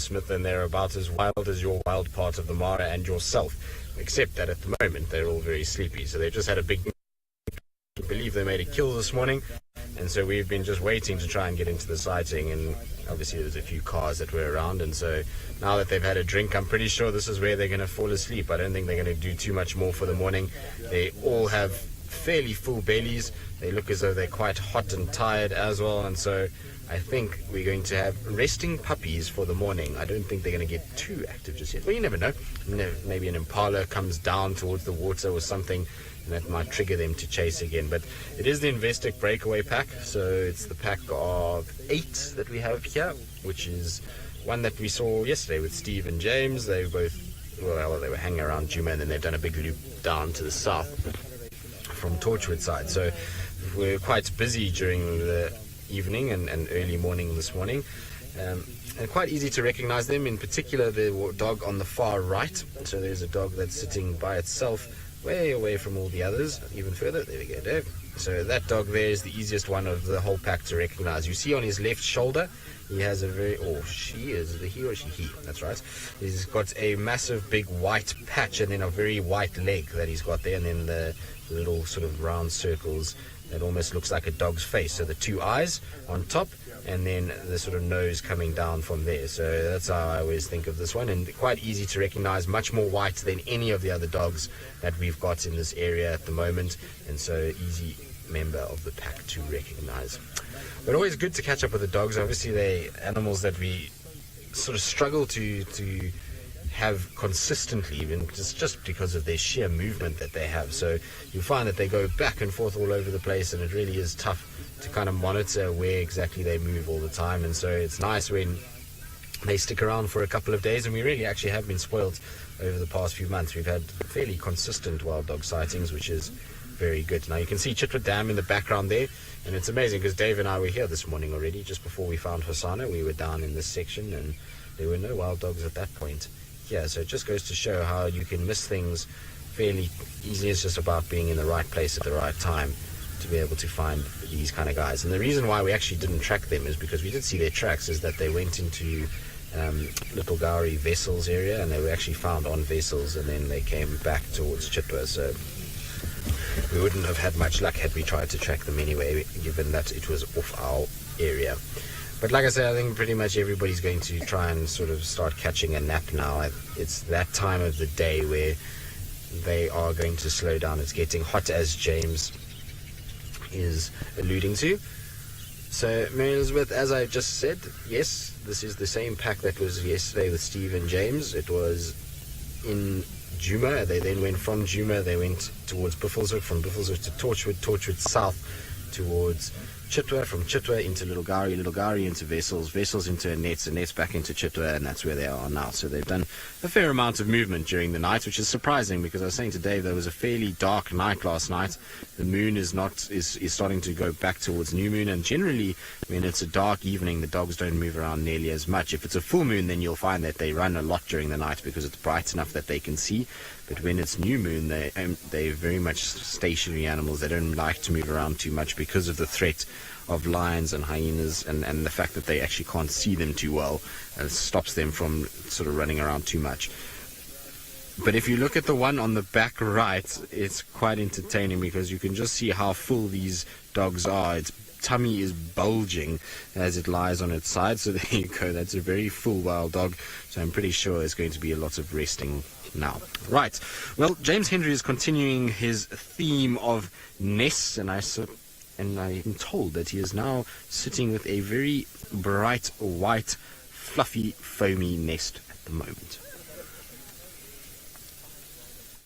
Smith, and they're about as wild as your wild part of the Mara and yourself, except that at the moment they're all very sleepy. So they've just had a big, I believe they made a kill this morning, and so we've been just waiting to try and get into the sighting, and obviously there's a few cars that were around, and so now that they've had a drink, I'm pretty sure this is where they're going to fall asleep. I don't think they're going to do too much more for the morning. They all have fairly full bellies. They look as though they're quite hot and tired as well, and so I think we're going to have resting puppies for the morning. I don't think they're going to get too active just yet. Well, you never know. Maybe an impala comes down towards the water or something, and that might trigger them to chase again. But it is the Investec breakaway pack, so it's the pack of 8 that we have here, which is one that we saw yesterday with Steve and James. They both, well, they were hanging around Juma, and then they've done a big loop down to the south from Torchwood side. So we're quite busy during the evening and early morning this morning, and quite easy to recognize them, in particular the dog on the far right. So there's a dog that's sitting by itself way away from all the others, even further. There we go, Dave. So that dog there is the easiest one of the whole pack to recognize. You see on his left shoulder he has a very, he, that's right, he's got a massive big white patch, and then a very white leg that he's got there, and then the little sort of round circles that almost looks like a dog's face. So the 2 eyes on top, and then the sort of nose coming down from there. So that's how I always think of this one, and quite easy to recognize, much more white than any of the other dogs that we've got in this area at the moment, and so easy member of the pack to recognize. But always good to catch up with the dogs. Obviously they're animals that we sort of struggle to have consistently, even just because of their sheer movement that they have. So you find that they go back and forth all over the place, and it really is tough to kind of monitor where exactly they move all the time. And so it's nice when they stick around for a couple of days, and we really actually have been spoiled over the past few months. We've had fairly consistent wild dog sightings, which is very good. Now you can see Chitwa Dam in the background there, and it's amazing because Dave and I were here this morning already. Just before we found Hosanna, we were down in this section, and there were no wild dogs at that point. Yeah, so it just goes to show how you can miss things fairly easily. It's just about being in the right place at the right time to be able to find these kind of guys. And the reason why we actually didn't track them is because we did see their tracks, is that they went into Little Gowrie Vessels area, and they were actually found on vessels, and then they came back towards Chitwa. So we wouldn't have had much luck had we tried to track them anyway, given that it was off our area. But like I said, I think pretty much everybody's going to try and sort of start catching a nap now. It's that time of the day where they are going to slow down. It's getting hot, as James is alluding to. So, Mary Elizabeth, as I just said, yes, this is the same pack that was yesterday with Steve and James. It was in Juma. They then went from Juma, they went towards Buffelshoek, from Buffelshoek to Torchwood, Torchwood south towards Chitwa, from Chitwa into Little Gowrie into Vessels into Nets back into Chitwa, and that's where they are now. So they've done a fair amount of movement during the night, which is surprising, because I was saying to Dave there was a fairly dark night last night. The moon is starting to go back towards new moon, and generally when it's a dark evening the dogs don't move around nearly as much. If it's a full moon, then you'll find that they run a lot during the night because it's bright enough that they can see. But when it's new moon, they're very much stationary animals. They don't like to move around too much because of the threat of lions and hyenas, and the fact that they actually can't see them too well stops them from sort of running around too much. But if you look at the one on the back right, it's quite entertaining because you can just see how full these dogs are. Its tummy is bulging as it lies on its side. So there you go. That's a very full wild dog. So I'm pretty sure there's going to be a lot of resting now. Right. Well, James Henry is continuing his theme of nests, and I'm told that he is now sitting with a very bright white fluffy foamy nest at the moment.